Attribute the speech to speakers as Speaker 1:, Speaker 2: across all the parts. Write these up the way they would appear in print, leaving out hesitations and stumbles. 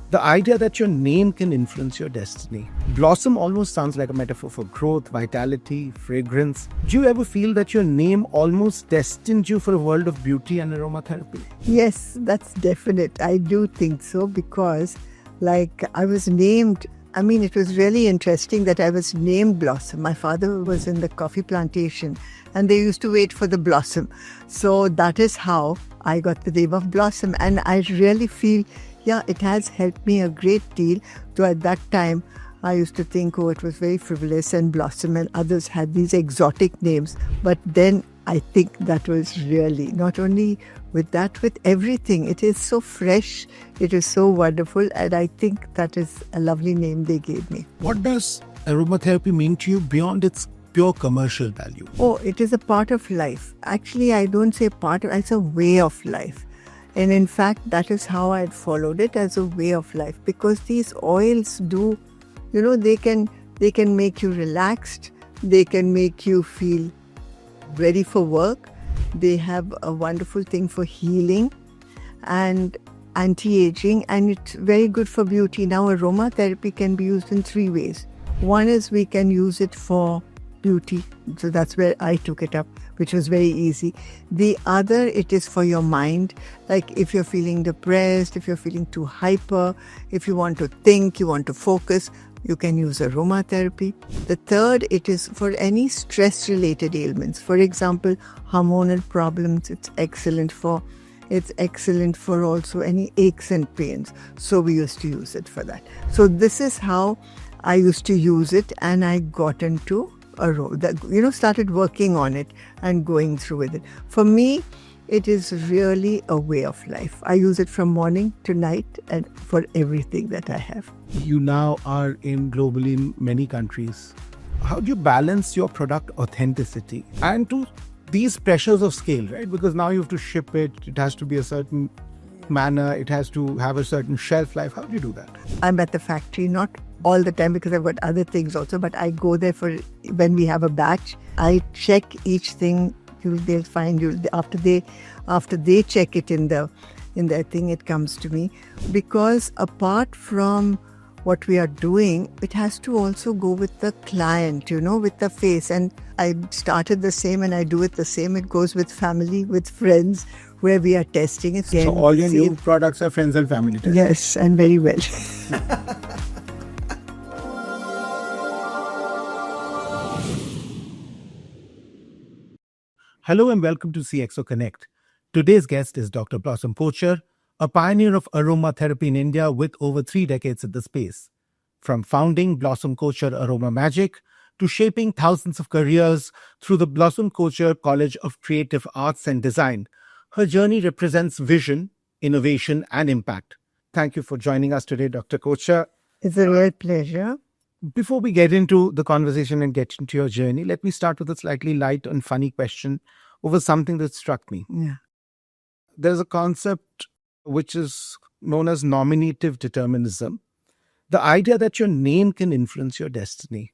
Speaker 1: The idea that your name can influence your destiny. Blossom almost sounds like a metaphor for growth, vitality, fragrance. Do you ever feel that your name almost destined you for a world of beauty and aromatherapy?
Speaker 2: Yes, that's definite. I do think so because, I was named. It was really interesting that I was named Blossom. My father was in the coffee plantation and they used to wait for the blossom. So that is how I got the name of Blossom. And I really feel, it has helped me a great deal. Though at that time, I used to think, it was very frivolous and Blossom and others had these exotic names. But then I think that was really, not only with that, with everything. It is so fresh, it is so wonderful, and I think that is a lovely name they gave me.
Speaker 1: What does aromatherapy mean to you beyond its pure commercial value?
Speaker 2: It is a part of life. Actually, I don't say part of, it's a way of life. And in fact, that is how I had followed it, as a way of life, because these oils do, they can make you relaxed, they can make you feel ready for work. They have a wonderful thing for healing and anti-aging, and it's very good for beauty. Now, aromatherapy can be used in 3 ways. One is we can use it for beauty. So that's where I took it up, which was very easy. The other, it is for your mind. Like if you're feeling depressed, if you're feeling too hyper, if you want to think, you want to focus, you can use aromatherapy. The third, it is for any stress-related ailments. For example, hormonal problems, it's excellent for. It's excellent for also any aches and pains. So we used to use it for that. So this is how I used to use it, and I got into started working on it and going through with it. For me, it is really a way of life. I use it from morning to night and for everything that I have.
Speaker 1: You now are globally in many countries. How do you balance your product authenticity and to these pressures of scale, right? Because now you have to ship it, it has to be a certain manner, it has to have a certain shelf life. How do you do that? I'm
Speaker 2: at the factory, not all the time because I've got other things also, but I go there for when we have a batch. I check each thing. They'll find you after they check it in their thing. It comes to me because apart from what we are doing, it has to also go with the client, with the face. And I started the same and I do it the same. It goes with family, with friends, where we are testing it.
Speaker 1: So all your new products are friends and family tested?
Speaker 2: Yes, and very well.
Speaker 1: Hello and welcome to CXO Connect. Today's guest is Dr. Blossom Kochhar, a pioneer of aromatherapy in India with over 3 decades in the space. From founding Blossom Kochhar Aroma Magic to shaping thousands of careers through the Blossom Kochhar College of Creative Arts and Design, her journey represents vision, innovation, and impact. Thank you for joining us today, Dr. Kochhar.
Speaker 2: It's a real pleasure.
Speaker 1: Before we get into the conversation and get into your journey, let me start with a slightly light and funny question over something that struck me.
Speaker 2: Yeah.
Speaker 1: There's a concept which is known as nominative determinism. The idea that your name can influence your destiny.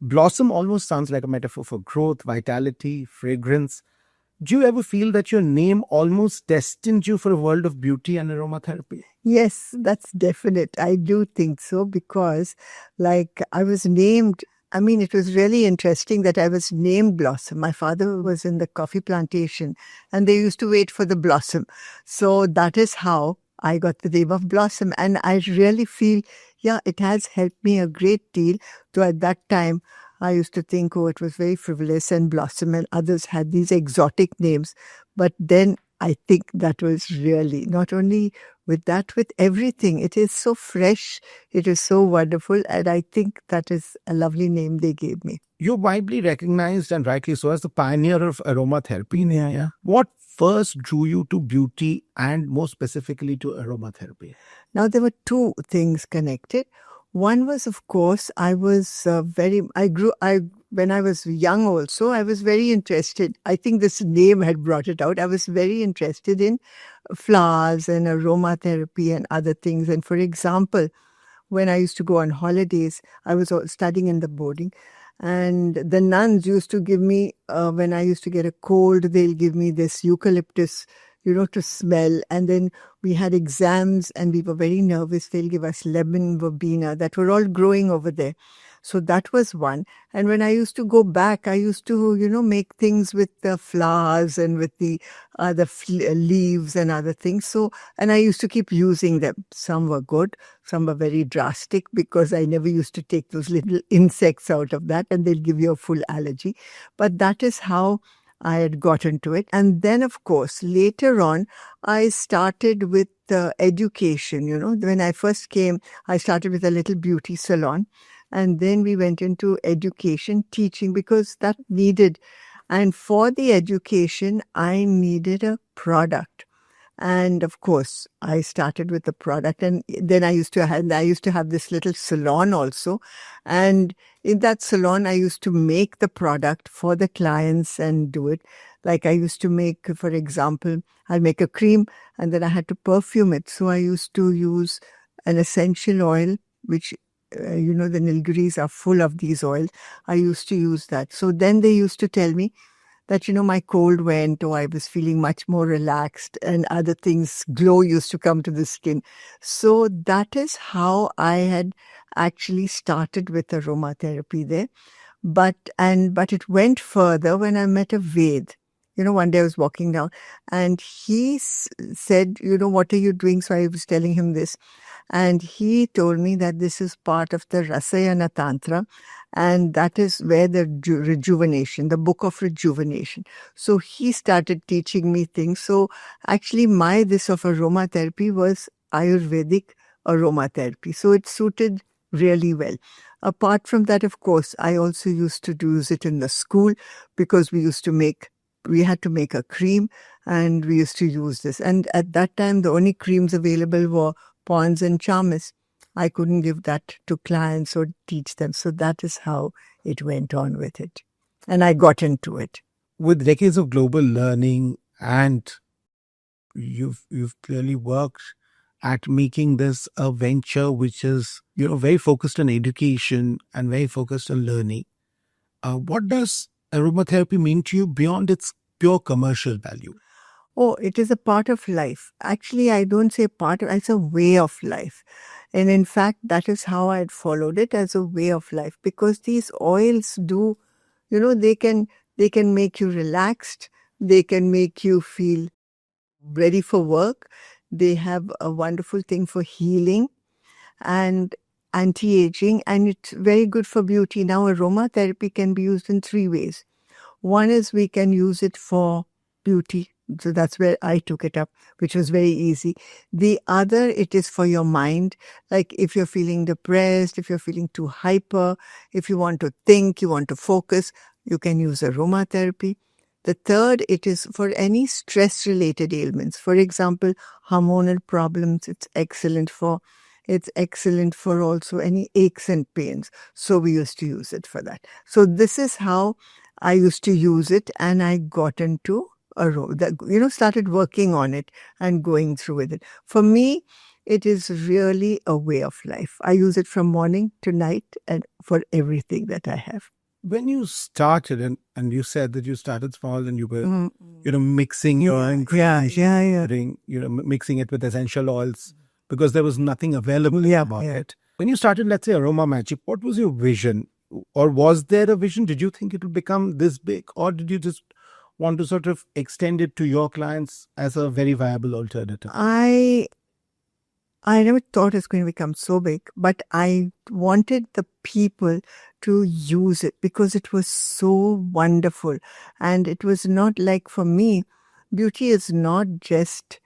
Speaker 1: Blossom almost sounds like a metaphor for growth, vitality, fragrance. Do you ever feel that your name almost destined you for a world of beauty and aromatherapy?
Speaker 2: Yes, that's definite. I do think so because I was named. It was really interesting that I was named Blossom. My father was in the coffee plantation and they used to wait for the blossom. So that is how I got the name of Blossom. And I really feel, it has helped me a great deal. Though at that time, I used to think, it was very frivolous and Blossom and others had these exotic names. But then I think that was really, not only with that, with everything. It is so fresh, it is so wonderful, and I think that is a lovely name they gave me.
Speaker 1: You're widely recognized, and rightly so, as the pioneer of aromatherapy.
Speaker 2: Yeah.
Speaker 1: What first drew you to beauty and more specifically to aromatherapy?
Speaker 2: Now, there were 2 things connected. One was, of course, when I was young also, I was very interested. I think this name had brought it out. I was very interested in flowers and aromatherapy and other things. And for example, when I used to go on holidays, I was studying in the boarding. And the nuns used to give me, when I used to get a cold, they'll give me this eucalyptus to smell. And then we had exams and we were very nervous. They'll give us lemon verbena that were all growing over there. So that was one. And when I used to go back, I used to, make things with the flowers and with the other leaves and other things. So, and I used to keep using them. Some were good, some were very drastic because I never used to take those little insects out of that and they'll give you a full allergy. But that is how I had gotten to it. And then, of course, later on, I started with education. When I first came, I started with a little beauty salon. And then we went into education, teaching, because that needed. And for the education, I needed a product. And of course, I started with the product, and then I used to have this little salon also. And in that salon, I used to make the product for the clients and do it. Like I used to make, for example, I'll make a cream and then I had to perfume it. So I used to use an essential oil, which the Nilgiris are full of these oils. I used to use that. So then they used to tell me that, my cold went, or I was feeling much more relaxed, and other things, glow used to come to the skin. So that is how I had actually started with aromatherapy there. But it went further when I met a Ved. One day I was walking down and he said, what are you doing? So I was telling him this. And he told me that this is part of the Rasayana Tantra, and that is where the rejuvenation, the book of rejuvenation. So he started teaching me things. So actually this of aromatherapy was Ayurvedic aromatherapy. So it suited really well. Apart from that, of course, I also used to use it in the school because we had to make a cream and we used to use this. And at that time, the only creams available were Pond's and Charmis. I couldn't give that to clients or teach them. So that is how it went on with it. And I got into it.
Speaker 1: With decades of global learning, and you've clearly worked at making this a venture which is very focused on education and very focused on learning. What does aromatherapy mean to you beyond its pure commercial value?
Speaker 2: Oh, it is a part of life. Actually, I don't say part of, it's a way of life. And in fact, that is how I had followed it, as a way of life, because these oils do, they can make you relaxed. They can make you feel ready for work. They have a wonderful thing for healing and anti-aging, and it's very good for beauty. Now, aromatherapy can be used in 3 ways. One is we can use it for beauty. So that's where I took it up, which was very easy. The other, it is for your mind. Like if you're feeling depressed, if you're feeling too hyper, if you want to think, you want to focus, you can use aromatherapy. The third, it is for any stress-related ailments. For example, hormonal problems, it's excellent for. It's excellent for also any aches and pains. So we used to use it for that. So this is how I used to use it, and I got into started working on it and going through with it. For me, it is really a way of life. I use it from morning to night and for everything that I have.
Speaker 1: When you started, and you said that you started small and you were,
Speaker 2: Mm-hmm.
Speaker 1: mixing your
Speaker 2: Yeah.
Speaker 1: mixing it with essential oils because there was nothing available in the market. When you started, let's say, Aroma Magic, what was your vision? Or was there a vision? Did you think it would become this big? Or did you just want to sort of extend it to your clients as a very viable alternative?
Speaker 2: I never thought it was going to become so big, but I wanted the people to use it because it was so wonderful. And it was not like, for me, beauty is not just,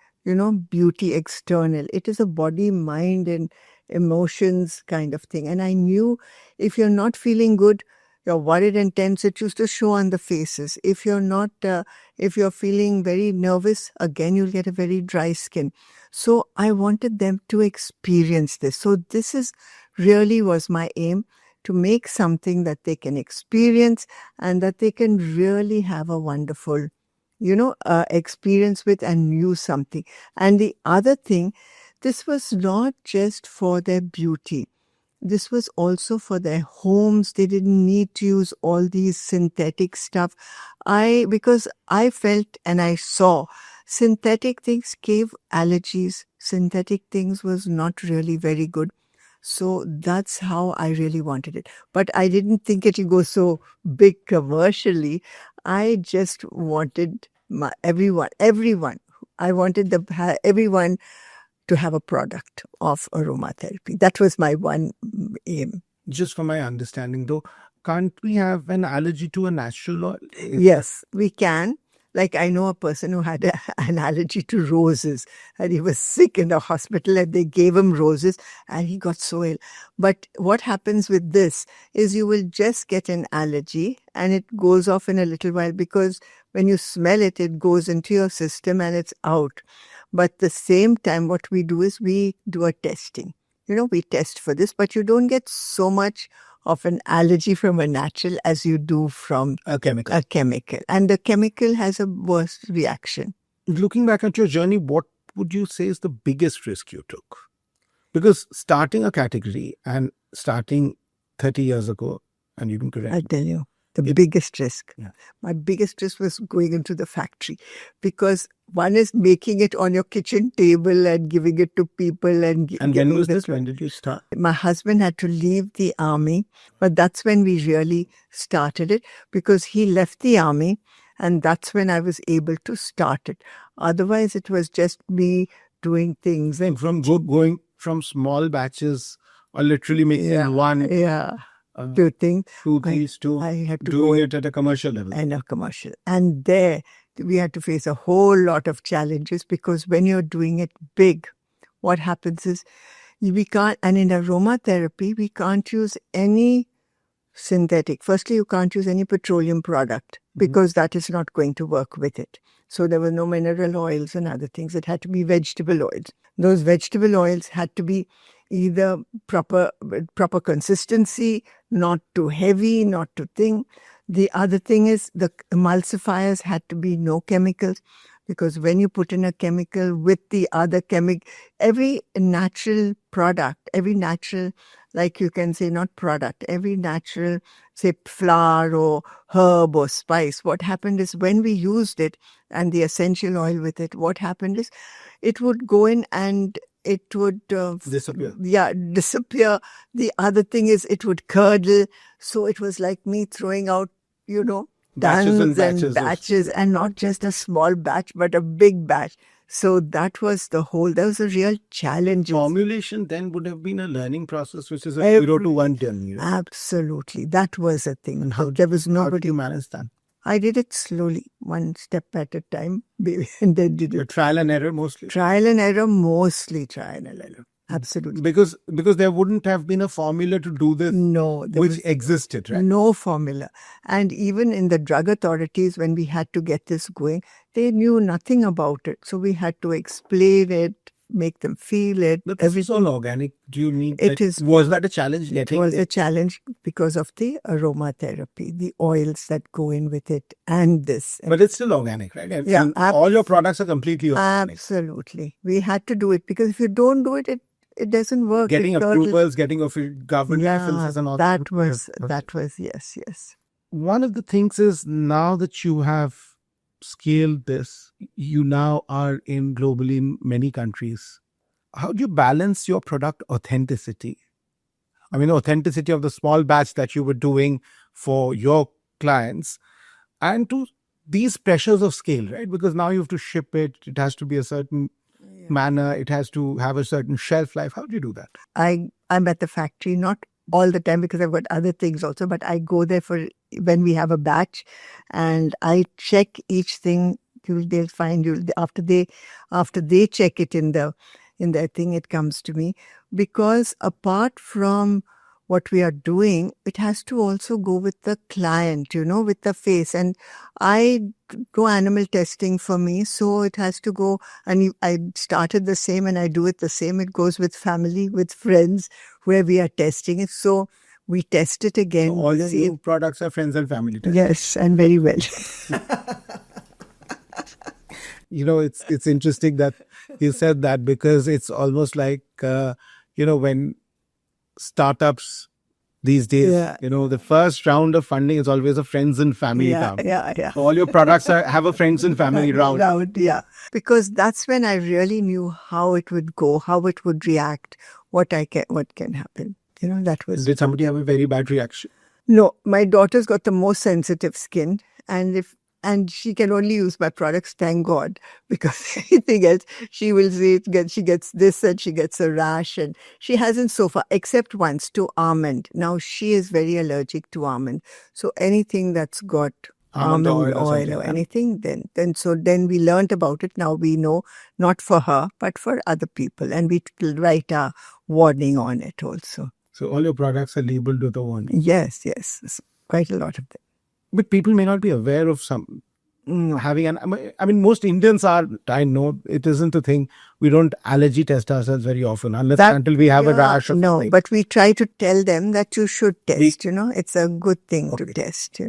Speaker 2: beauty external. It is a body, mind, and emotions kind of thing. And I knew if you're not feeling good, you're worried and tense, it used to show on the faces. If you're feeling very nervous, again, you'll get a very dry skin. So I wanted them to experience this. So this is really was my aim, to make something that they can experience and that they can really have a wonderful, experience with and use something. And the other thing, this was not just for their beauty. This was also for their homes. They didn't need to use all these synthetic stuff. Because I felt and I saw Synthetic things gave allergies. Synthetic things was not really very good. So that's how I really wanted it. But I didn't think it would go so big commercially. I just wanted everyone. I wanted everyone to have a product of aromatherapy. That was my one aim.
Speaker 1: Just for my understanding, though, can't we have an allergy to a natural oil?
Speaker 2: Yes, we can. Like I know a person who had an allergy to roses and he was sick in the hospital and they gave him roses and he got so ill. But what happens with this is you will just get an allergy and it goes off in a little while because when you smell it, it goes into your system and it's out. But the same time, what we do is we do a testing. We test for this, but you don't get so much of an allergy from a natural as you do from
Speaker 1: A chemical.
Speaker 2: a chemical. And the chemical has a worse reaction.
Speaker 1: Looking back at your journey, what would you say is the biggest risk you took? Because starting a category and starting 30 years ago, and you can correct
Speaker 2: I tell you, the biggest risk.
Speaker 1: Yeah.
Speaker 2: My biggest risk was going into the factory because one is making it on your kitchen table and giving it to people. And
Speaker 1: when was this? When did you start?
Speaker 2: My husband had to leave the army, but that's when we really started it because he left the army and that's when I was able to start it. Otherwise, it was just me doing things.
Speaker 1: Then from going from small batches or literally making one,
Speaker 2: two things.
Speaker 1: two, these two,
Speaker 2: I had to
Speaker 1: doing it at a commercial level.
Speaker 2: And a commercial. And there we had to face a whole lot of challenges because when you're doing it big, what happens is we can't, and in aromatherapy, we can't use any synthetic. Firstly, you can't use any petroleum product because that is not going to work with it. So there were no mineral oils and other things. It had to be vegetable oils. Those vegetable oils had to be either proper consistency, not too heavy, not too thin. The other thing is the emulsifiers had to be no chemicals because when you put in a chemical with the other chemical, every natural product, every natural, like you can say, not product, every natural, say, flower or herb or spice, what happened is when we used it and the essential oil with it, what happened is it would go in and it would
Speaker 1: disappear.
Speaker 2: Yeah, disappear. The other thing is it would curdle. So it was like me throwing out,
Speaker 1: Batches and
Speaker 2: tons and
Speaker 1: batches
Speaker 2: batches and not just a small batch, but a big batch. So that was a real challenge.
Speaker 1: Formulation then would have been a learning process, which is a 0 to 1 journey.
Speaker 2: Absolutely. That was a thing.
Speaker 1: And
Speaker 2: How did
Speaker 1: you manage that?
Speaker 2: I did it slowly, one step at a time, and then did
Speaker 1: Your
Speaker 2: it.
Speaker 1: trial and error mostly?
Speaker 2: Mostly trial and error. Absolutely.
Speaker 1: Because there wouldn't have been a formula to do this.
Speaker 2: No.
Speaker 1: Which existed, right?
Speaker 2: No formula. And even in the drug authorities, when we had to get this going, they knew nothing about it. So we had to explain it, make them feel it.
Speaker 1: But this is all organic. Do you need was that a challenge?
Speaker 2: It was a challenge because of the aromatherapy, the oils that go in with it and this.
Speaker 1: But it's still organic, right?
Speaker 2: Yeah.
Speaker 1: And all your products are completely organic.
Speaker 2: Absolutely. We had to do it because if you don't do it, it doesn't work.
Speaker 1: Getting approvals, getting government licenses and all
Speaker 2: that was, yes.
Speaker 1: One of the things is now that you have scaled this, you now are in globally in many countries. How do you balance your product authenticity? I mean, authenticity of the small batch that you were doing for your clients and to these pressures of scale, right? Because now you have to ship it. It has to be a certain manner. It has to have a certain shelf life. How do you do that?
Speaker 2: I'm at the factory, not all the time because I've got other things also, but I go there for when we have a batch and I check each thing. They'll find you after they check it in the thing, it comes to me because apart from what we are doing, it has to also go with the client, with the face. And I do animal testing for me, so it has to go. And I started the same and I do it the same. It goes with family, with friends, where we are testing it. So we test it again.
Speaker 1: So all your new products are friends and family tested.
Speaker 2: Yes, and very well.
Speaker 1: It's interesting that you said that because it's almost like, when startups these days.
Speaker 2: Yeah.
Speaker 1: The first round of funding is always a friends and family round.
Speaker 2: Yeah.
Speaker 1: So all your products have a friends and family round.
Speaker 2: Yeah. Because that's when I really knew how it would go, how it would react, what can happen. That was.
Speaker 1: Did somebody have a very bad reaction?
Speaker 2: No, my daughter's got the most sensitive skin, and she can only use my products, thank God, because anything else, she will say she gets this and she gets a rash, and she hasn't so far, except once to almond. Now she is very allergic to almond, so anything that's got
Speaker 1: Almond
Speaker 2: almond
Speaker 1: oil or
Speaker 2: oil
Speaker 1: something,
Speaker 2: or
Speaker 1: yeah.
Speaker 2: anything, then we learnt about it. Now we know, not for her, but for other people, and we write a warning on it also.
Speaker 1: So all your products are labeled with a warning.
Speaker 2: Yes, quite a lot of them.
Speaker 1: But people may not be aware of having most Indians are, I know it isn't a thing. We don't allergy test ourselves very often until we have a rash or
Speaker 2: No,
Speaker 1: something.
Speaker 2: but we try to tell them that you should test, it's a good thing to test,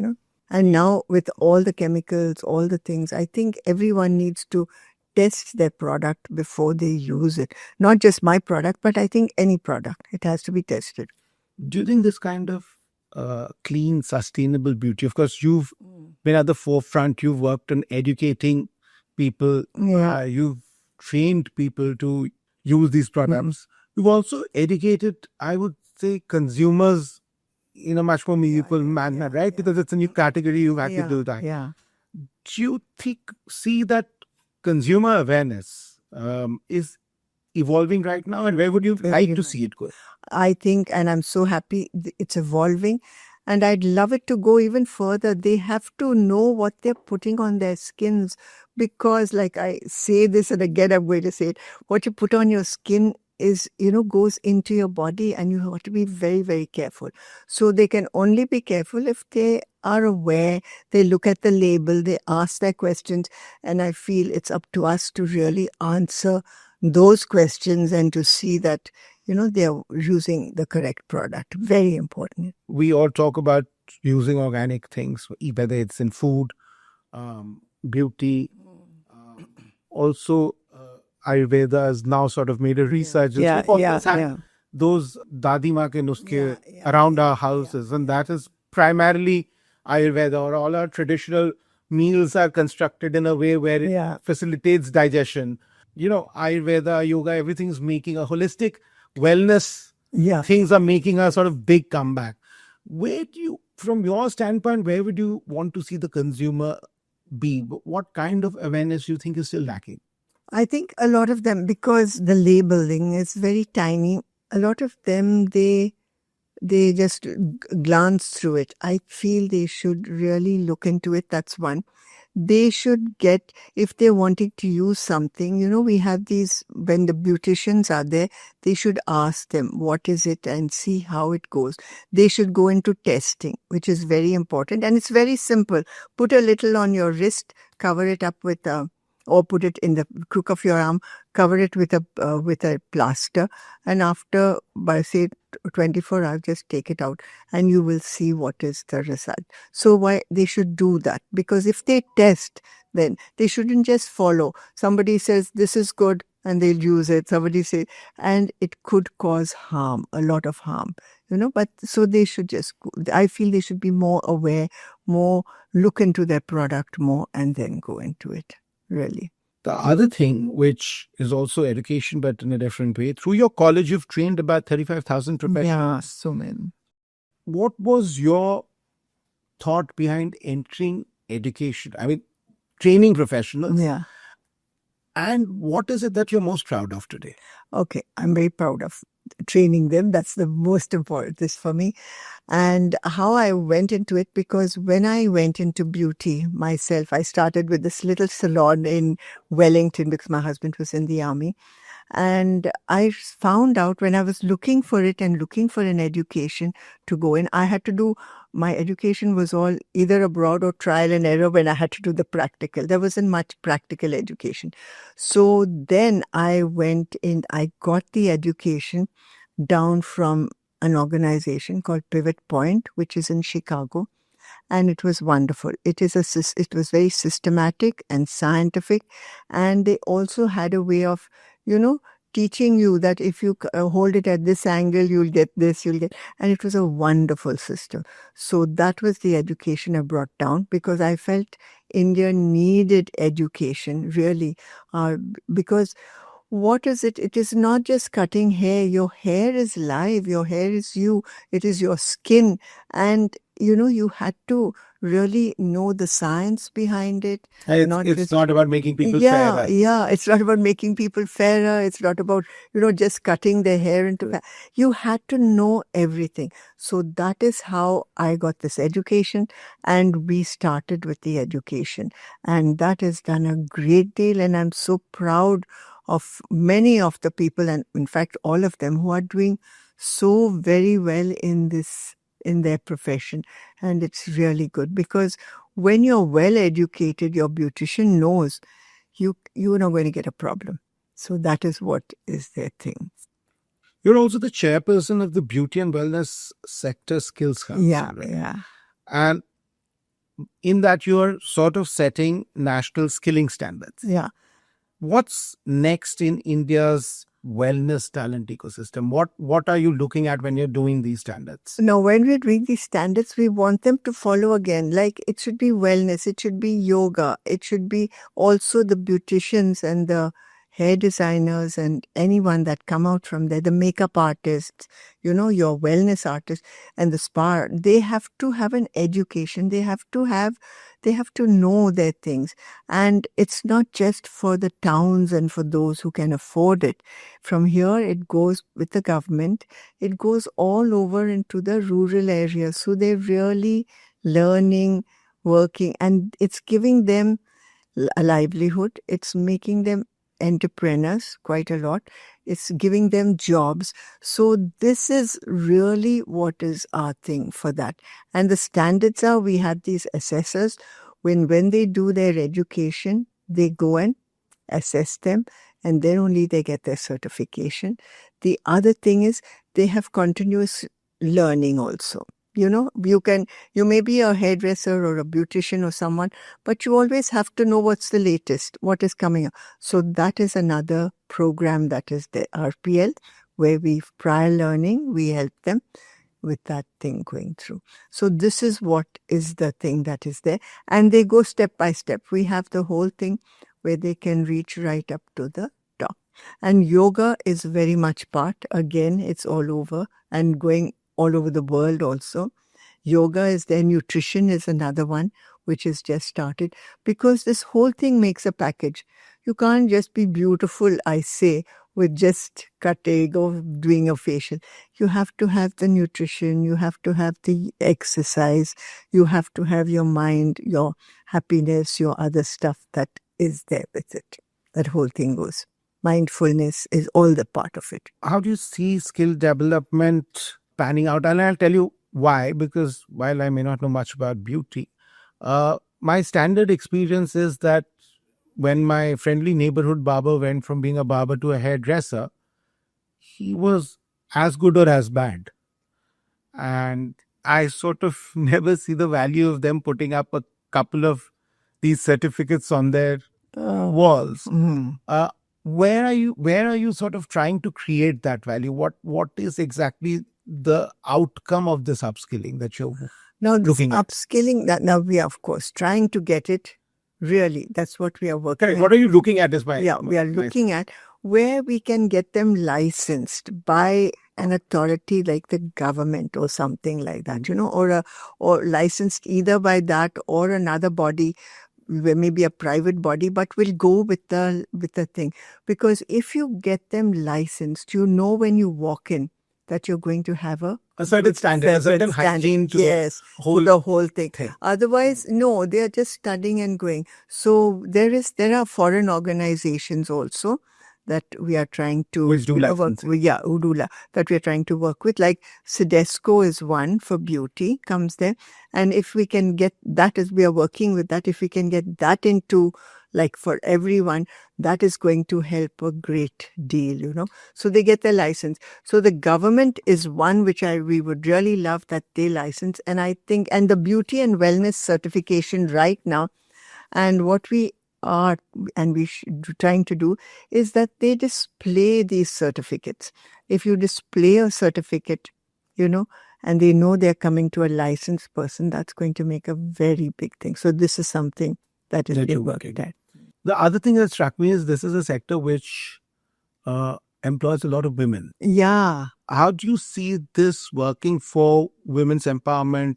Speaker 2: And now with all the chemicals, all the things, I think everyone needs to test their product before they use it. Not just my product, but I think any product, it has to be tested.
Speaker 1: Do you think this kind of clean, sustainable beauty, of course, you've been at the forefront, you've worked on educating people, you've trained people to use these products. You've also educated, I would say, consumers in a much more meaningful manner, right? Because it's a new category, you've had to do that.
Speaker 2: Yeah.
Speaker 1: Do you see that consumer awareness is evolving right now, and where would you like to see it go?
Speaker 2: I think, and I'm so happy it's evolving, and I'd love it to go even further. They have to know what they're putting on their skins, because like I say this, and again I'm going to say it, what you put on your skin is, goes into your body, and you have to be very, very careful. So they can only be careful if they are aware, they look at the label, they ask their questions, and I feel it's up to us to really answer those questions and to see that, they're using the correct product. Very important.
Speaker 1: We all talk about using organic things, whether it's in food, beauty. Also, Ayurveda has now sort of made a resurgence. Those dadi ma ke nuske around our houses, and that is primarily Ayurveda, or all our traditional meals are constructed in a way where it facilitates digestion. Ayurveda, yoga, everything's making a holistic wellness. Things are making a sort of big comeback. From your standpoint, where would you want to see the consumer be? What kind of awareness do you think is still lacking?
Speaker 2: I think a lot of them, because the labeling is very tiny, a lot of them, they just glance through it. I feel they should really look into it. That's one. They should get, if they're wanting to use something, we have these, when the beauticians are there, they should ask them, what is it, and see how it goes. They should go into testing, which is very important. And it's very simple. Put a little on your wrist, cover it up with or put it in the crook of your arm, cover it with a plaster, and after, by say 24 hours, just take it out, and you will see what is the result. So why they should do that? Because if they test, then they shouldn't just follow. Somebody says this is good, and they'll use it. Somebody says, and it could cause harm, a lot of harm. But so they should just, I feel they should be more aware, more look into their product more, and then go into it. Really.
Speaker 1: The other thing, which is also education, but in a different way, through your college, you've trained about 35,000 professionals.
Speaker 2: Yeah, so many.
Speaker 1: What was your thought behind entering education? Training professionals.
Speaker 2: Yeah.
Speaker 1: And what is it that you're most proud of today?
Speaker 2: Okay, I'm very proud of training them. That's the most important thing for me. And how I went into it, because when I went into beauty myself, I started with this little salon in Wellington because my husband was in the army. And I found out when I was looking for it and looking for an education to go in, I had to do, my education was all either abroad or trial and error when I had to do the practical. There wasn't much practical education. So then I went in, I got the education down from an organization called Pivot Point, which is in Chicago. And it was wonderful. It was very systematic and scientific. And they also had a way of, teaching you that if you hold it at this angle, you'll get this, and it was a wonderful system. So that was the education I brought down, because I felt India needed education, really, because what is it? It is not just cutting hair. Your hair is live. Your hair is you. It is your skin. And, you had to really know the science behind it.
Speaker 1: It's not about making people fairer.
Speaker 2: Yeah. It's not about making people fairer. It's not about, just cutting their hair into fat. You had to know everything. So that is how I got this education. And we started with the education. And that has done a great deal. And I'm so proud of many of the people, and in fact all of them, who are doing so very well in their profession. And it's really good, because when you're well educated, your beautician knows you're not going to get a problem. So that is what is their thing.
Speaker 1: You're also the chairperson of the Beauty and Wellness Sector Skills Council.
Speaker 2: Yeah.
Speaker 1: And in that, you're sort of setting national skilling standards.
Speaker 2: Yeah.
Speaker 1: What's next in India's wellness talent ecosystem? What are you looking at when you're doing these standards?
Speaker 2: Now, when we're doing these standards, we want them to follow again. Like, it should be wellness, it should be yoga, it should be also the beauticians and the hair designers and anyone that come out from there, the makeup artists, your wellness artists and the spa. They have to have an education. They have to know their things. And it's not just for the towns and for those who can afford it. From here, it goes with the government. It goes all over into the rural areas. So they're really learning, working, and it's giving them a livelihood. It's making them entrepreneurs quite a lot. It's giving them jobs. So this is really what is our thing for that. And the standards are, we have these assessors. When they do their education, they go and assess them, and then only they get their certification. The other thing is they have continuous learning also. You may be a hairdresser or a beautician or someone, but you always have to know what's the latest, what is coming up. So that is another program, that is the RPL, where prior learning, we help them with that thing going through. So this is what is the thing that is there. And they go step by step. We have the whole thing where they can reach right up to the top. And yoga is very much part. Again, it's all over and going all over the world also. Yoga is there. Nutrition is another one which has just started, because this whole thing makes a package. You can't just be beautiful, I say, with just cutting or doing a facial. You have to have the nutrition, you have to have the exercise, you have to have your mind, your happiness, your other stuff that is there with it. That whole thing goes. Mindfulness is all the part of it.
Speaker 1: How do you see skill development panning out? And I'll tell you why, because while I may not know much about beauty, my standard experience is that when my friendly neighborhood barber went from being a barber to a hairdresser, he was as good or as bad. And I sort of never see the value of them putting up a couple of these certificates on their walls. Where are you sort of trying to create that value? What is exactly the outcome of this upskilling that you're looking at?
Speaker 2: Upskilling, now we are, of course, trying to get it. Really, that's what we are working on.
Speaker 1: What are you looking at?
Speaker 2: We are looking at where we can get them licensed by an authority like the government or something like that, or licensed either by that or another body, maybe a private body, but will go with the thing. Because if you get them licensed, when you walk in that you're going to have a
Speaker 1: certain standard, a certain hygiene to
Speaker 2: the whole thing. Otherwise, no, they are just studying and going. So there are foreign organizations also that we are trying to
Speaker 1: work with.
Speaker 2: That we are trying to work with. Like Cedesco is one for beauty, comes there. And if we can get that, as we are working with that, if we can get that into, like, for everyone, that is going to help a great deal, So they get their license. So the government is one which we would really love that they license. And I think, and the beauty and wellness certification right now, and what we are and we trying to do is that they display these certificates. If you display a certificate, and they know they're coming to a licensed person, that's going to make a very big thing. So this is something that is being worked at.
Speaker 1: The other thing that struck me is this is a sector which employs a lot of women.
Speaker 2: Yeah.
Speaker 1: How do you see this working for women's empowerment,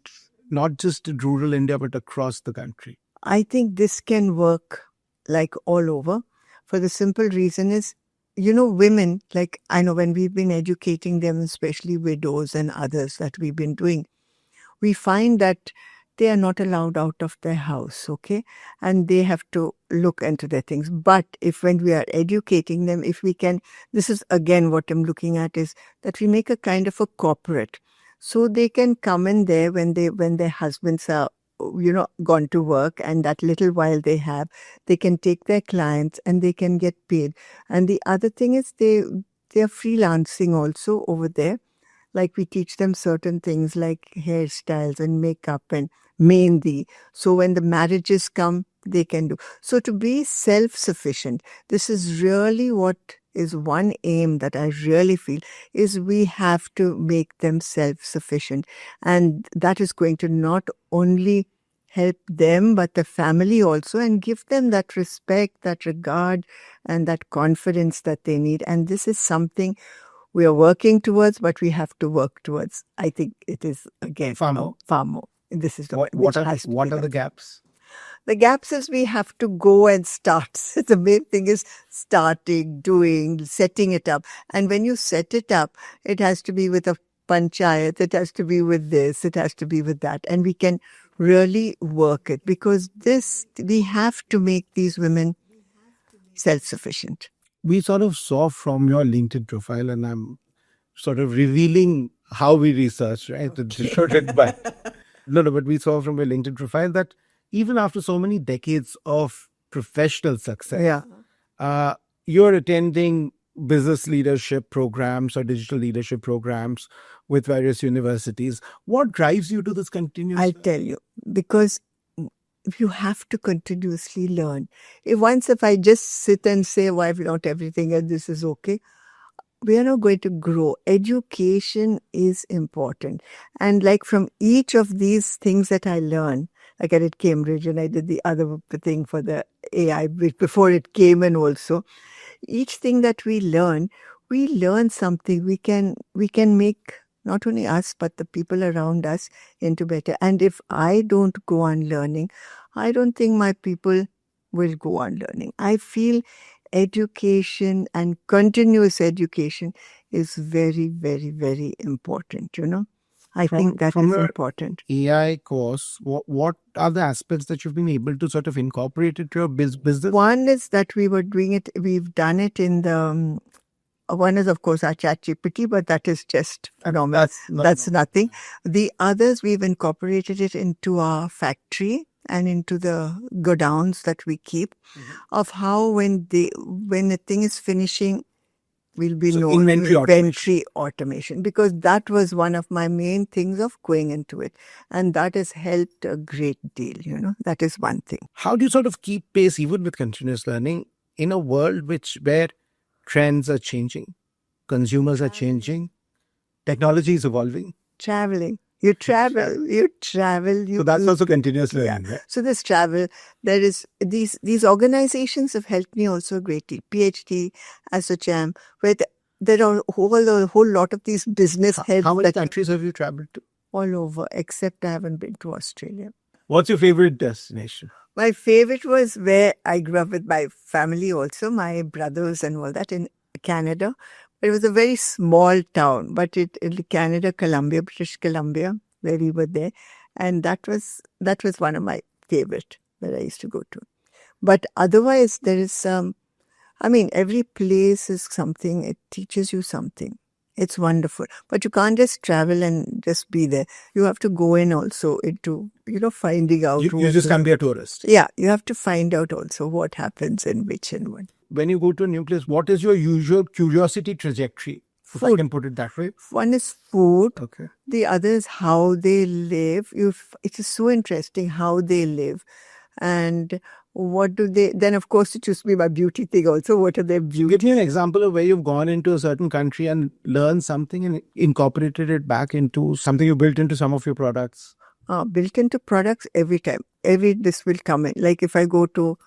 Speaker 1: not just in rural India, but across the country?
Speaker 2: I think this can work like all over, for the simple reason is, women, like I know when we've been educating them, especially widows and others that we've been doing, we find that they are not allowed out of their house, okay? And they have to look into their things. But if when we are educating them, if we can, this is again what I'm looking at is that we make a kind of a corporate. So they can come in there when their husbands are, gone to work, and that little while they have, they can take their clients and they can get paid. And the other thing is they're freelancing also over there. Like we teach them certain things like hairstyles and makeup and mehndi. So when the marriages come, they can do. So to be self-sufficient, this is really what is one aim that I really feel is we have to make them self-sufficient. And that is going to not only help them, but the family also, and give them that respect, that regard, and that confidence that they need. And this is something we are working towards, but we have to work towards. I think it is, again,
Speaker 1: Far more.
Speaker 2: Far more. This is
Speaker 1: What are the gaps?
Speaker 2: The gaps is we have to go and start. The main thing is starting, doing, setting it up. And when you set it up, it has to be with a panchayat, it has to be with this, it has to be with that. And we can really work it, because we have to make these women self-sufficient.
Speaker 1: We sort of saw from your LinkedIn profile, and I'm sort of revealing how we research, right? But we saw from your LinkedIn profile that even after so many decades of professional success, you're attending business leadership programs or digital leadership programs with various universities. What drives you to this continuous?
Speaker 2: I'll tell you, because you have to continuously learn. If I just sit and say, well, I've learned everything and this is okay, we are not going to grow. Education is important. And like from each of these things that I learned, like I did Cambridge and I did the other thing for the AI before it came in also, each thing that we learn something. We can make not only us, but the people around us into better. And if I don't go on learning, I don't think my people will go on learning. I feel education and continuous education is very, very, very important, I think that is important.
Speaker 1: AI course, what are the aspects that you've been able to sort of incorporate into your business?
Speaker 2: One is that we've done it in the, one is of course our ChatGPT, but that is just normal. That's nothing. The others, we've incorporated it into our factory and into the godowns that we keep, of how when the thing is finishing, will be inventory automation, because that was one of my main things of going into it. And that has helped a great deal, that is one thing.
Speaker 1: How do you sort of keep pace even with continuous learning in a world where trends are changing, consumers are changing, technology is evolving?
Speaker 2: Traveling. You travel.
Speaker 1: So that's also continuous learning.
Speaker 2: Yeah.
Speaker 1: Right?
Speaker 2: So this travel, there is these organizations have helped me also greatly. PhD, ASSOCHAM, where there are a whole lot of these business heads.
Speaker 1: How many countries have you traveled to?
Speaker 2: All over, except I haven't been to Australia.
Speaker 1: What's your favorite destination?
Speaker 2: My favorite was where I grew up with my family also, my brothers and all that, in Canada. It was a very small town, but in Canada, British Columbia, where we were there. And that was one of my favorite that I used to go to. But otherwise, there is every place is something, it teaches you something. It's wonderful. But you can't just travel and just be there. You have to go in also into, finding out.
Speaker 1: You just can't be a tourist.
Speaker 2: Yeah, you have to find out also what happens in which and when. When
Speaker 1: you go to a new place, what is your usual curiosity trajectory? If I can put it that way.
Speaker 2: One is food.
Speaker 1: Okay.
Speaker 2: The other is how they live. It is so interesting how they live. And what do they, then of course it used to be my beauty thing also. What are their beauty?
Speaker 1: Give me an example of where you've gone into a certain country and learned something and incorporated it back into something you built into some of your products.
Speaker 2: Built into products every time. This will come in. Like if I go to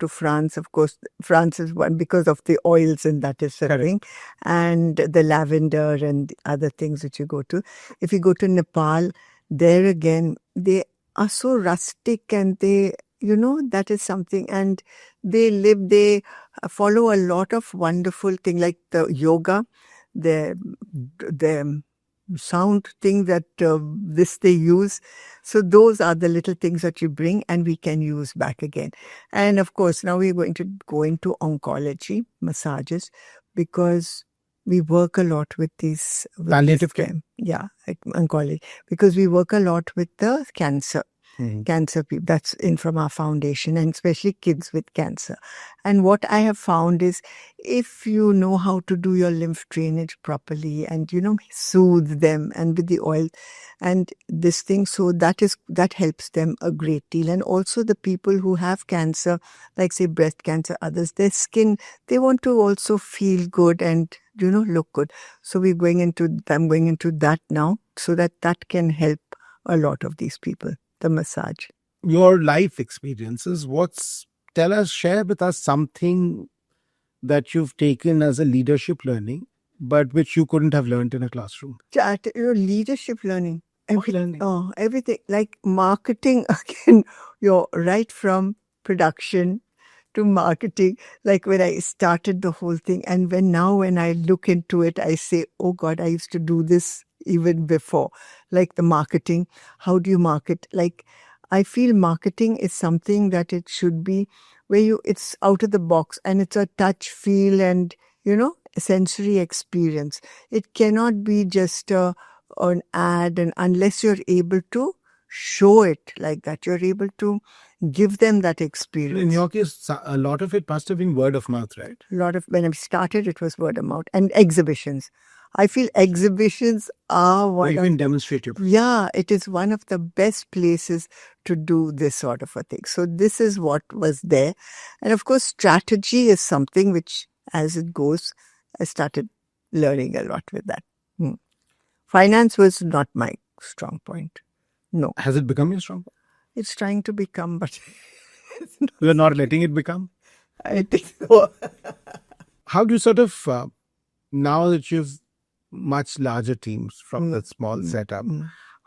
Speaker 2: France, of course, France is one because of the oils and that is a thing, and the lavender and other things that you go to. If you go to Nepal, there again, they are so rustic and they, that is something. And they follow a lot of wonderful things like the yoga, the sound thing that they use. So those are the little things that you bring and we can use back again. And of course, now we're going to go into oncology, massages, because we work a lot with these.
Speaker 1: Palliative care.
Speaker 2: Yeah, like oncology, because we work a lot with the cancer. Cancer people, that's in from our foundation, and especially kids with cancer. And what I have found is if you know how to do your lymph drainage properly and, soothe them and with the oil and this thing, so that helps them a great deal. And also the people who have cancer, like say breast cancer, others, their skin, they want to also feel good and, look good. So I'm going into that now so that can help a lot of these people. The massage.
Speaker 1: Your life experiences, share with us something that you've taken as a leadership learning, but which you couldn't have learned in a classroom.
Speaker 2: Leadership learning. Everything. Like marketing, again, you're right from production to marketing. Like when I started the whole thing, and when I look into it, I say, oh God, I used to do this even before. Like the marketing, how do you market? Like I feel marketing is something that it should be where it's out of the box and it's a touch, feel and, a sensory experience. It cannot be just an ad, and unless you're able to show it like that, you're able to give them that experience.
Speaker 1: In your case, a lot of it must have been word of mouth, right?
Speaker 2: When I started, it was word of mouth and exhibitions. I feel exhibitions are
Speaker 1: where you can demonstrate your.
Speaker 2: Yeah, it is one of the best places to do this sort of a thing. So this is what was there. And of course, strategy is something which, as it goes, I started learning a lot with that. Finance was not my strong point. No.
Speaker 1: Has it become your strong point?
Speaker 2: It's trying to become, but
Speaker 1: you're not letting it become?
Speaker 2: I think so.
Speaker 1: How do you sort of, now that you've much larger teams from the small setup,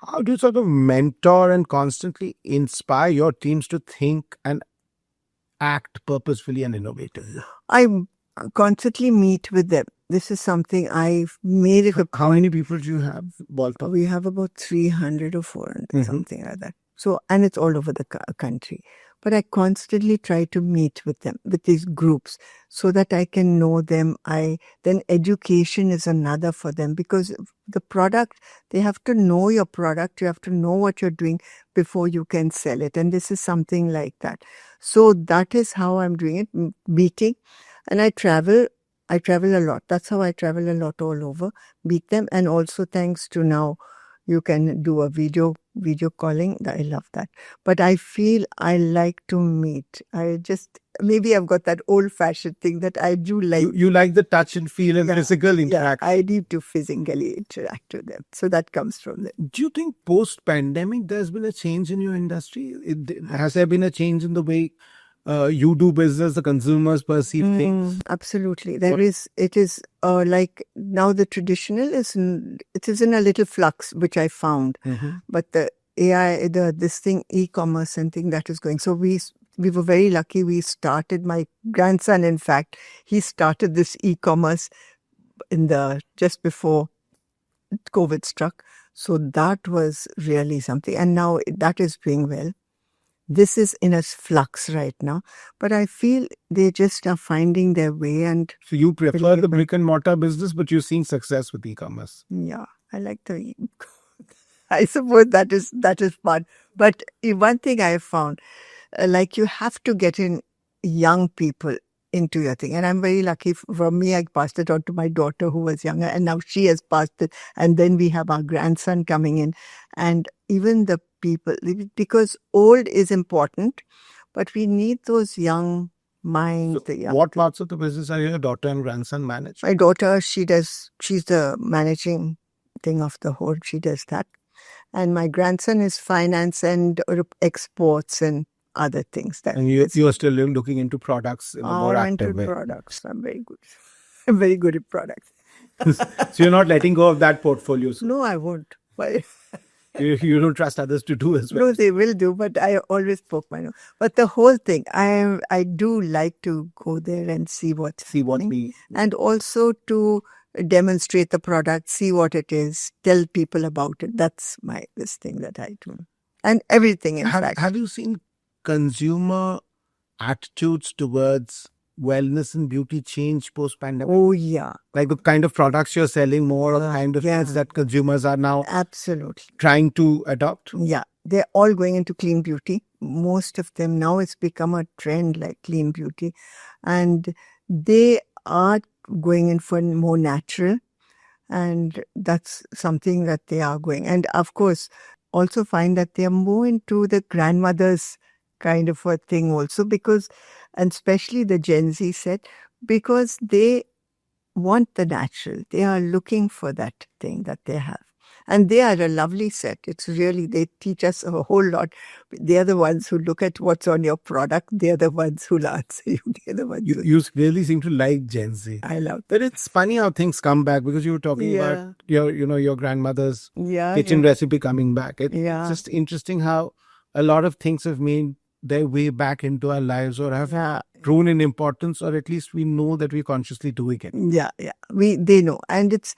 Speaker 1: how do you sort of mentor and constantly inspire your teams to think and act purposefully and innovatively?
Speaker 2: I constantly meet with them. This is something I've made it.
Speaker 1: How many people do you have? Ballpark?
Speaker 2: We have about 300 or 400, something like that. So, and it's all over the country. But I constantly try to meet with them, with these groups, so that I can know them. Then education is another for them, because the product, they have to know your product. You have to know what you're doing before you can sell it. And this is something like that. So that is how I'm doing it, meeting. And I travel a lot. That's how I travel a lot all over, meet them. And also thanks to now, you can do a video calling. I love that. But I feel I like to meet. Maybe I've got that old-fashioned thing that I do like.
Speaker 1: You like the touch and feel and physical interaction.
Speaker 2: I need to physically interact with them. So that comes from them.
Speaker 1: Do you think post-pandemic there's been a change in your industry? Has there been a change in the way you do business, the consumers perceive things?
Speaker 2: Absolutely. It is like now the traditional it is in a little flux, which I found. But the AI, this thing, e-commerce and thing that is going. So we were very lucky. We started, my grandson, in fact, he started this e-commerce just before COVID struck. So that was really something. And now that is doing well. This is in a flux right now, but I feel they just are finding their way. And
Speaker 1: so you prefer the brick and mortar business, but you're seeing success with e-commerce.
Speaker 2: Yeah, I like I suppose that is fun. But one thing I have found, like you have to get in young people into your thing. And I'm very lucky. For me, I passed it on to my daughter who was younger, and now she has passed it. And then we have our grandson coming in, and even the people, because old is important, but we need those young minds.
Speaker 1: So what parts of the business are your daughter and grandson manage?
Speaker 2: My daughter, she's the managing thing of the whole. She does that. And my grandson is finance and exports and other things.
Speaker 1: And you are still looking into products in a more active way.
Speaker 2: Products. I'm very good. I'm very good at products.
Speaker 1: So you're not letting go of that portfolio.
Speaker 2: No, I won't. Why?
Speaker 1: You don't trust others to do as well.
Speaker 2: No, they will do, but I always poke my nose. But the whole thing, I do like to go there and see what's happening, and also to demonstrate the product, see what it is, tell people about it. That's this thing that I do, and everything. In fact,
Speaker 1: have you seen consumer attitudes towards wellness and beauty change post pandemic?
Speaker 2: Oh yeah,
Speaker 1: like the kind of products you're selling more, or the kind of things that consumers are now
Speaker 2: absolutely
Speaker 1: trying to adopt?
Speaker 2: Yeah, they're all going into clean beauty. Most of them now, it's become a trend, like clean beauty, and they are going in for more natural, and that's something that they are going. And of course, also find that they are more into the grandmother's kind of a thing also, because, and especially the Gen Z set, because they want the natural. They are looking for that thing that they have. And they are a lovely set. It's really, they teach us a whole lot. They're the ones who look at what's on your product. They're the ones who'll answer you. They're the ones
Speaker 1: you really seem to like Gen Z.
Speaker 2: I love.
Speaker 1: But it's funny how things come back, because you were talking about your grandmother's kitchen recipe coming back. It's just interesting how a lot of things have made their way back into our lives, or have grown in importance, or at least we know that we're consciously doing it.
Speaker 2: They know. And it's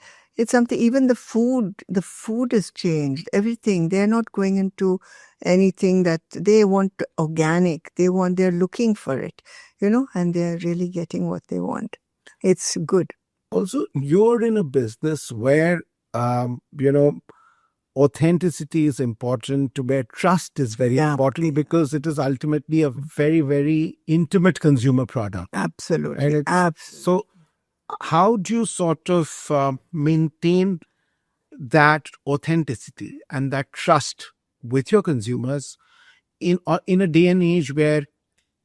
Speaker 2: something, even the food has changed. Everything. They're not going into anything that they want organic. They're looking for it, and they're really getting what they want. It's good.
Speaker 1: Also, you're in a business where, authenticity is important, to where trust is very important, because it is ultimately a very, very intimate consumer product.
Speaker 2: Absolutely. Absolutely.
Speaker 1: So how do you sort of maintain that authenticity and that trust with your consumers in a day and age where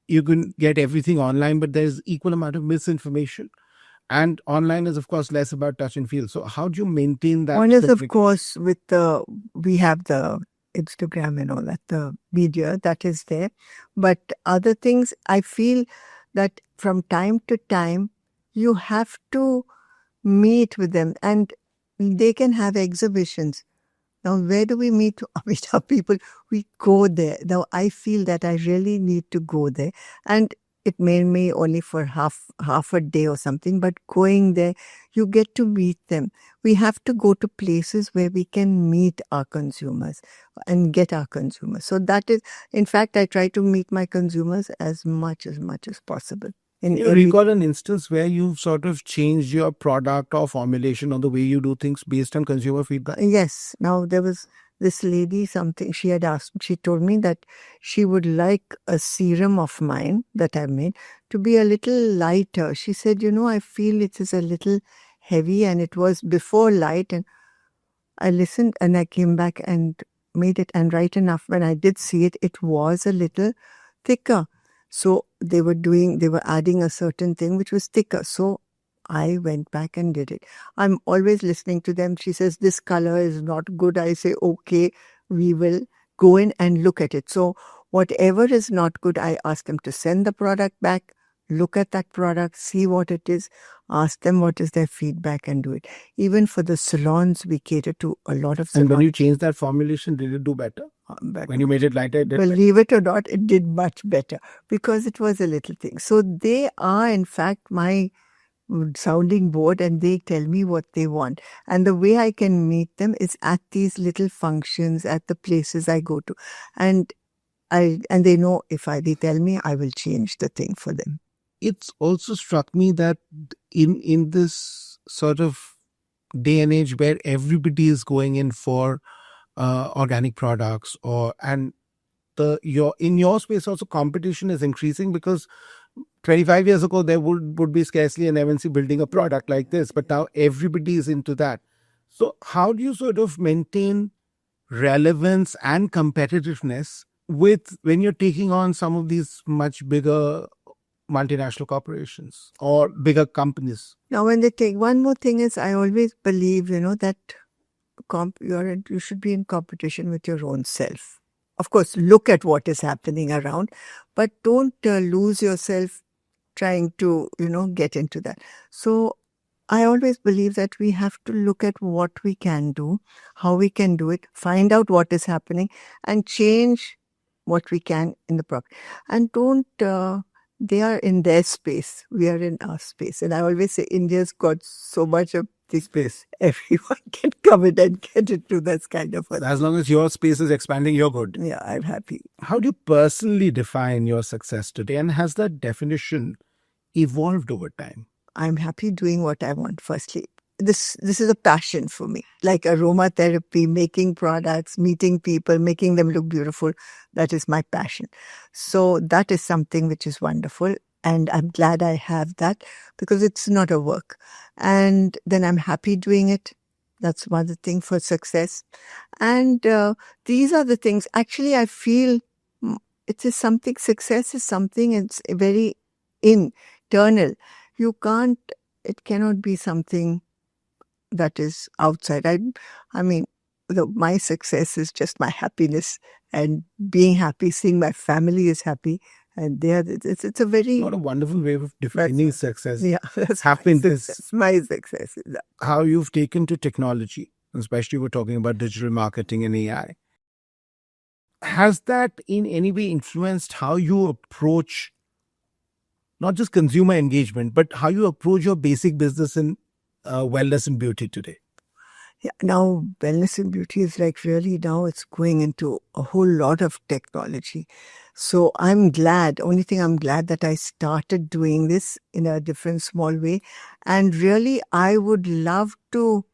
Speaker 1: you can get everything online, but there's equal amount of misinformation? And online is, of course, less about touch and feel. So how do you maintain that?
Speaker 2: One is, of course, we have the Instagram and all that, the media that is there. But other things, I feel that from time to time, you have to meet with them, and they can have exhibitions. Now, where do we meet our people? We go there. Now, I feel that I really need to go there. And it may be only for half a day or something, but going there, you get to meet them. We have to go to places where we can meet our consumers and get our consumers. So that is, in fact, I try to meet my consumers as much as possible.
Speaker 1: You recall an instance where you've sort of changed your product or formulation or the way you do things based on consumer feedback?
Speaker 2: Yes. Now, there was this lady, something she had asked, she told me that she would like a serum of mine that I made to be a little lighter. She said, I feel it is a little heavy, and it was before light. And I listened, and I came back and made it. And right enough, when I did see it, it was a little thicker. So they were adding a certain thing which was thicker. So I went back and did it. I'm always listening to them. She says, this color is not good. I say, okay, we will go in and look at it. So whatever is not good, I ask them to send the product back, look at that product, see what it is, ask them what is their feedback, and do it. Even for the salons, we cater to a lot of salons.
Speaker 1: And when you changed that formulation, did it do better? When you made it lighter, it did
Speaker 2: believe it or not, it did much better, because it was a little thing. So they are, in fact, my sounding board, and they tell me what they want. And the way I can meet them is at these little functions, at the places I go to. And they know if they tell me, I will change the thing for them.
Speaker 1: It's also struck me that in this sort of day and age where everybody is going in for organic products, in your space also competition is increasing, because 25 years ago there would be scarcely an MNC building a product like this, but now everybody is into that. So how do you sort of maintain relevance and competitiveness when you're taking on some of these much bigger multinational corporations or bigger companies?
Speaker 2: Now, when they take one more thing is, I always believe, that you should be in competition with your own self. Of course, look at what is happening around, but don't lose yourself trying to, get into that. So I always believe that we have to look at what we can do, how we can do it, find out what is happening, and change what we can in the problem. And don't, they are in their space, we are in our space. And I always say India's got so much of this space. Everyone can come in and get into this kind of a.
Speaker 1: As long as your space is expanding, you're good.
Speaker 2: Yeah, I'm happy.
Speaker 1: How do you personally define your success today? And has that definition evolved over time?
Speaker 2: I'm happy doing what I want, firstly. This is a passion for me, like aromatherapy, making products, meeting people, making them look beautiful. That is my passion. So that is something which is wonderful. And I'm glad I have that because it's not a work. And then I'm happy doing it. That's one of the things for success. And these are the things, actually, I feel it is something, success is something, it's very internal. It cannot be something that is outside. I mean, my success is just my happiness and being happy, seeing my family is happy. And it's a very...
Speaker 1: What a wonderful way of defining success.
Speaker 2: Yeah, that's
Speaker 1: happiness.
Speaker 2: My success is that.
Speaker 1: How you've taken to technology, especially we're talking about digital marketing and AI. Has that in any way influenced how you approach not just consumer engagement, but how you approach your basic business in wellness and beauty today?
Speaker 2: Yeah, now wellness and beauty is like really now it's going into a whole lot of technology. So I'm glad, only thing I'm glad that I started doing this in a different small way. And really, I would love to,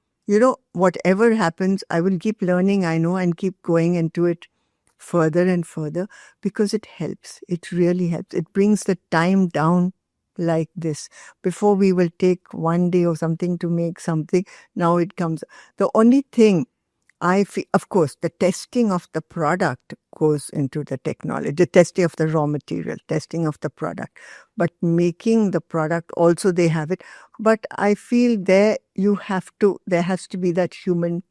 Speaker 2: whatever happens, I will keep learning, I know, and keep going into it further and further because it helps. It really helps. It brings the time down like this. Before we will take one day or something to make something. Now it comes. The only thing I feel, of course, the testing of the product goes into the technology, the testing of the raw material, testing of the product. But making the product also they have it. But I feel there has to be that human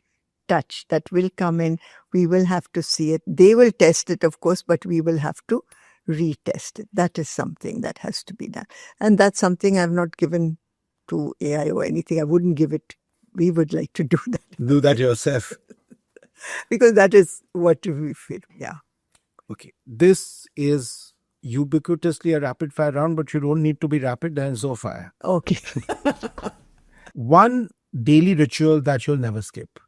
Speaker 2: touch that will come in. We will have to see it. They will test it, of course, but we will have to retest it. That is something that has to be done. And that's something I've not given to AI or anything. I wouldn't give it. We would like to do that.
Speaker 1: Do that yourself.
Speaker 2: Because that is what we feel. Yeah.
Speaker 1: Okay. This is ubiquitously a rapid fire round, but you don't need to be rapid. There's no fire.
Speaker 2: Okay.
Speaker 1: One daily ritual that you'll never skip.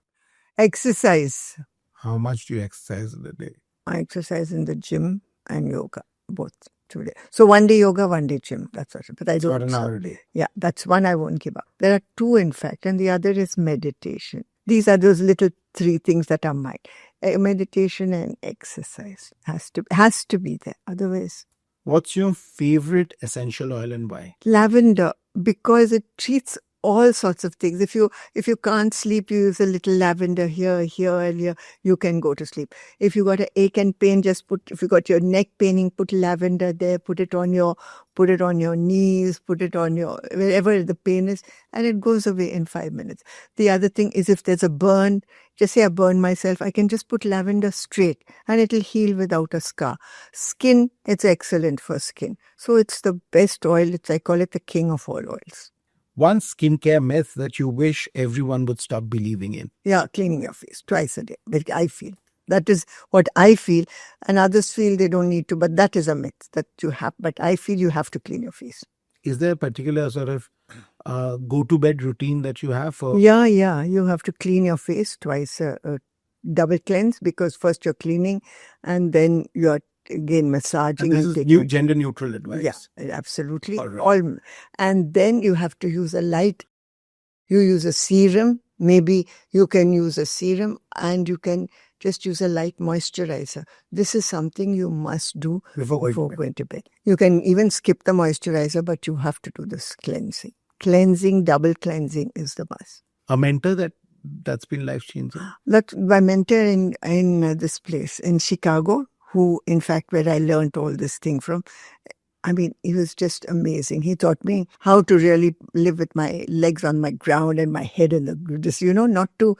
Speaker 2: Exercise.
Speaker 1: How much do you exercise in a day?
Speaker 2: I exercise in the gym and yoga, both today. So one day yoga, one day gym. That's what. But I don't.
Speaker 1: About an hour a day.
Speaker 2: Yeah, that's one I won't give up. There are two, in fact, and the other is meditation. These are those little three things that are mine. Meditation and exercise has to be there. Otherwise.
Speaker 1: What's your favorite essential oil and why?
Speaker 2: Lavender, because it treats all sorts of things. If you can't sleep, you use a little lavender here, and here, you can go to sleep. If you got an ache and pain, if you got your neck paining, put lavender there, put it on your knees, put it on your, wherever the pain is, and it goes away in 5 minutes. The other thing is if there's a burn, just say I burn myself, I can just put lavender straight and it'll heal without a scar. Skin, it's excellent for skin. So it's the best oil. I call it the king of all oils.
Speaker 1: One skincare myth that you wish everyone would stop believing in?
Speaker 2: Yeah, cleaning your face twice a day. I feel. That is what I feel. And others feel they don't need to, but that is a myth that you have. But I feel you have to clean your face.
Speaker 1: Is there a particular sort of go-to-bed routine that you have for?
Speaker 2: Yeah. You have to clean your face twice, double cleanse, because first you're cleaning and then you're again massaging.
Speaker 1: And this is gender neutral advice.
Speaker 2: Yeah, absolutely.
Speaker 1: All right.
Speaker 2: And then you have to use a light. You use a serum. Maybe you can use a serum and you can just use a light moisturizer. This is something you must do before going to bed. You can even skip the moisturizer, but you have to do this cleansing. Cleansing, double cleansing is the must.
Speaker 1: A mentor that's been life-changing?
Speaker 2: That's my mentor in this place in Chicago, who, in fact, where I learned all this thing from. I mean, he was just amazing. He taught me how to really live with my legs on my ground and my head in the just, not to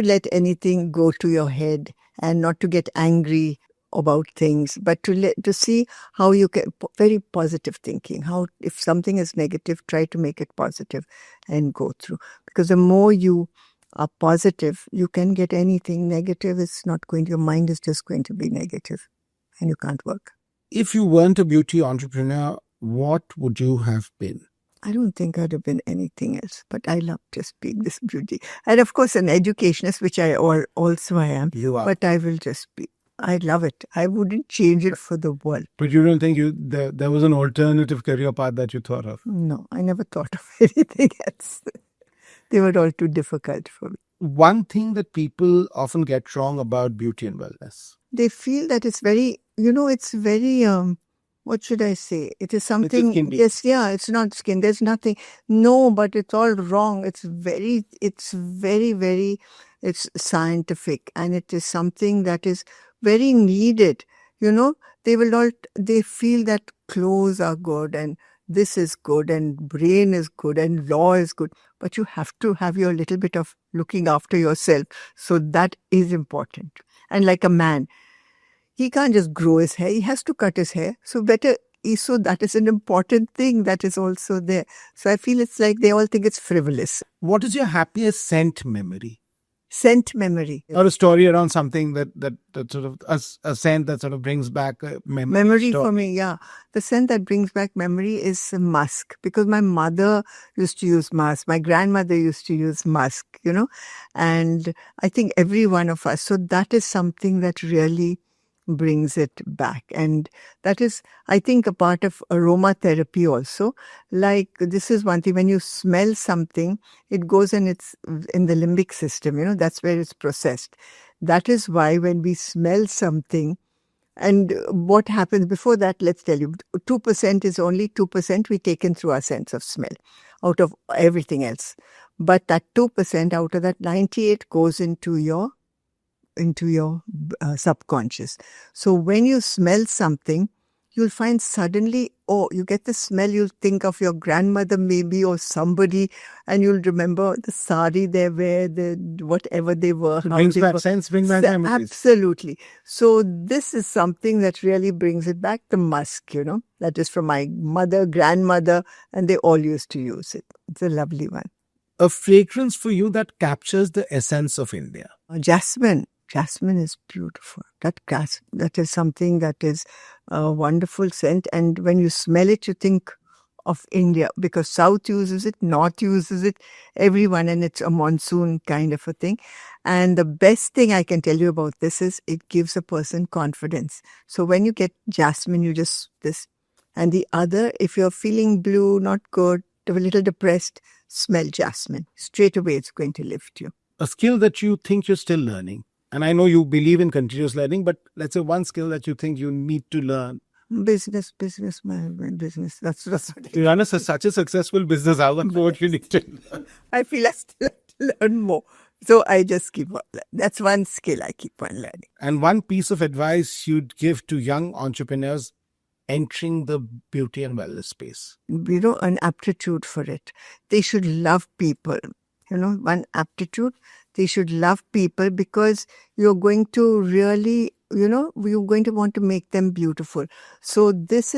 Speaker 2: let anything go to your head and not to get angry about things, but to see how you can very positive thinking. How if something is negative, try to make it positive and go through. Because the more you are positive, you can get anything negative. It's not going. Your mind is just going to be negative, and you can't work.
Speaker 1: If you weren't a beauty entrepreneur, what would you have been?
Speaker 2: I don't think I'd have been anything else, but I love just being this beauty. And of course, an educationist, which also I am.
Speaker 1: You are.
Speaker 2: But I will just be. I love it. I wouldn't change it for the world.
Speaker 1: But you don't think there was an alternative career path that you thought of?
Speaker 2: No, I never thought of anything else. They were all too difficult for me.
Speaker 1: One thing that people often get wrong about beauty and wellness.
Speaker 2: They feel that it's very, it's very, what should I say? It is something,
Speaker 1: skin deep.
Speaker 2: yes, yeah, it's not skin. There's nothing. No, but it's all wrong. It's very, very, it's scientific, and it is something that is very needed. They feel that clothes are good and this is good and brain is good and law is good, but you have to have your little bit of looking after yourself. So that is important. And like a man, he can't just grow his hair. He has to cut his hair. So that is an important thing that is also there. So I feel it's like they all think it's frivolous.
Speaker 1: What is your happiest scent memory?
Speaker 2: Scent memory.
Speaker 1: Or a story around something that sort of a scent that sort of brings back a
Speaker 2: Memory for me, yeah. The scent that brings back memory is musk, because my mother used to use musk. My grandmother used to use musk, and I think every one of us. So that is something that really brings it back. And that is, I think, a part of aromatherapy also. Like, this is one thing, when you smell something, it goes and it's in the limbic system, that's where it's processed. That is why when we smell something, and what happens before that, let's tell you, 2% is only 2% we taken through our sense of smell out of everything else. But that 2% out of that 98 goes into your subconscious. So when you smell something, you'll find suddenly, you get the smell, you'll think of your grandmother maybe or somebody, and you'll remember the sari they wear, whatever they were.
Speaker 1: Brings back sense, brings back memories.
Speaker 2: Absolutely. So this is something that really brings it back, the musk, that is from my mother, grandmother, and they all used to use it. It's a lovely one.
Speaker 1: A fragrance for you that captures the essence of India.
Speaker 2: Jasmine. Jasmine is beautiful. That is something that is a wonderful scent. And when you smell it, you think of India, because South uses it, North uses it, everyone, and it's a monsoon kind of a thing. And the best thing I can tell you about this is it gives a person confidence. So when you get jasmine, you just this. And the other, if you're feeling blue, not good, a little depressed, smell jasmine. Straight away, it's going to lift you.
Speaker 1: A skill that you think you're still learning. And I know you believe in continuous learning, but let's say one skill that you think you need to learn.
Speaker 2: Business. That's what
Speaker 1: You run such a successful business. I don't know what you need to learn.
Speaker 2: I feel I still have to learn more. So I just keep on learning. That's one skill I keep on learning.
Speaker 1: And one piece of advice you'd give to young entrepreneurs entering the beauty and wellness space.
Speaker 2: An aptitude for it. They should love people. One aptitude. They should love people, because you're going to really, you're going to want to make them beautiful. So these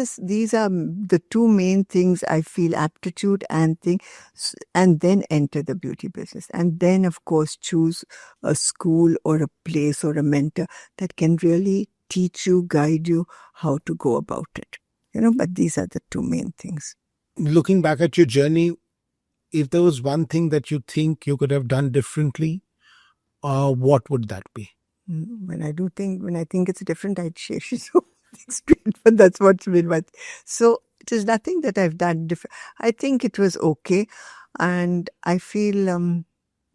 Speaker 2: are the two main things I feel, aptitude and thing, and then enter the beauty business. And then, of course, choose a school or a place or a mentor that can really teach you, guide you how to go about it. But these are the two main things.
Speaker 1: Looking back at your journey, if there was one thing that you think you could have done differently, what would that be?
Speaker 2: When I think it's different, I'd share things straight, but that's what's been my. So it is nothing that I've done different. I think it was okay, and I feel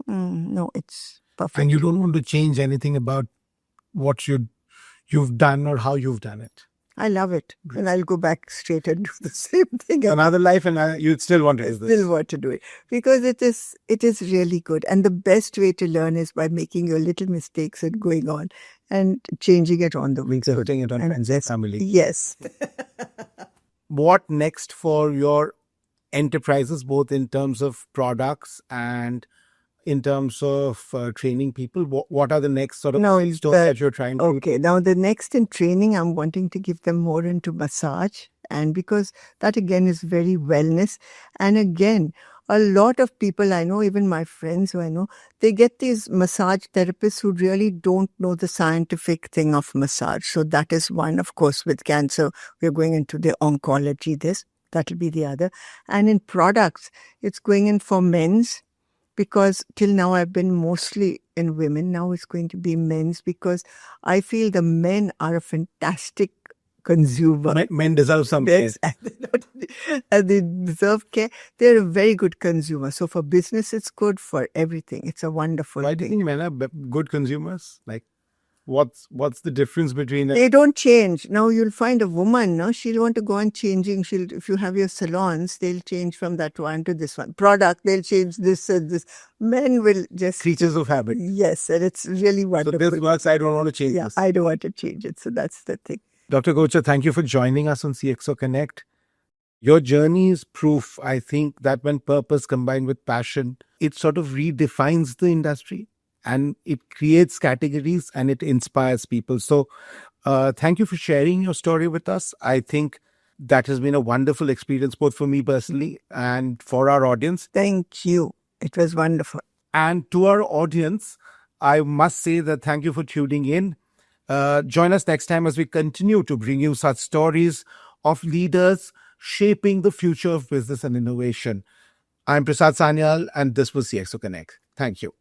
Speaker 2: no, it's perfect.
Speaker 1: And you don't want to change anything about what you've done or how you've done it.
Speaker 2: I love it, and I'll go back straight and do the same thing.
Speaker 1: Another life, and you'd still want to do this.
Speaker 2: Still want to do it, because it is really good. And the best way to learn is by making your little mistakes and going on and changing it on the way.
Speaker 1: So putting it on
Speaker 2: And
Speaker 1: friends and family.
Speaker 2: Yes.
Speaker 1: What next for your enterprises, both in terms of products and in terms of training people? What are the next sort of milestones that you're trying to?
Speaker 2: Okay, now the next in training, I'm wanting to give them more into massage, and because that again is very wellness. And again, a lot of people I know, even my friends who I know, they get these massage therapists who really don't know the scientific thing of massage. So that is one. Of course, with cancer, we're going into the oncology, that'll be the other. And in products, it's going in for men's, because till now I've been mostly in women. Now it's going to be men's, because I feel the men are a fantastic consumer.
Speaker 1: Men deserve some care.
Speaker 2: Yes, and they deserve care. They're a very good consumer. So for business, it's good. For everything, it's a wonderful
Speaker 1: Why do you
Speaker 2: thing.
Speaker 1: think men are good consumers? Like, what's the difference between
Speaker 2: They don't change. Now you'll find a woman, no, she'll want to go on changing. If you have your salons, they'll change from that one to this one. Product, they'll change this and this. Men will just
Speaker 1: creatures of habit?
Speaker 2: Yes, and it's really
Speaker 1: So
Speaker 2: wonderful.
Speaker 1: this works. I don't want to change this.
Speaker 2: I don't want to change it. So that's the thing.
Speaker 1: Dr. Kochhar, thank you for joining us on CXO Connect. Your journey is proof, I think, that when purpose combined with passion, it sort of redefines the industry and it creates categories and it inspires people. So thank you for sharing your story with us. I think that has been a wonderful experience, both for me personally and for our audience.
Speaker 2: Thank you. It was wonderful.
Speaker 1: And to our audience, I must say that thank you for tuning in. Join us next time as we continue to bring you such stories of leaders shaping the future of business and innovation. I'm Prasad Sanyal, and this was CXO Connect. Thank you.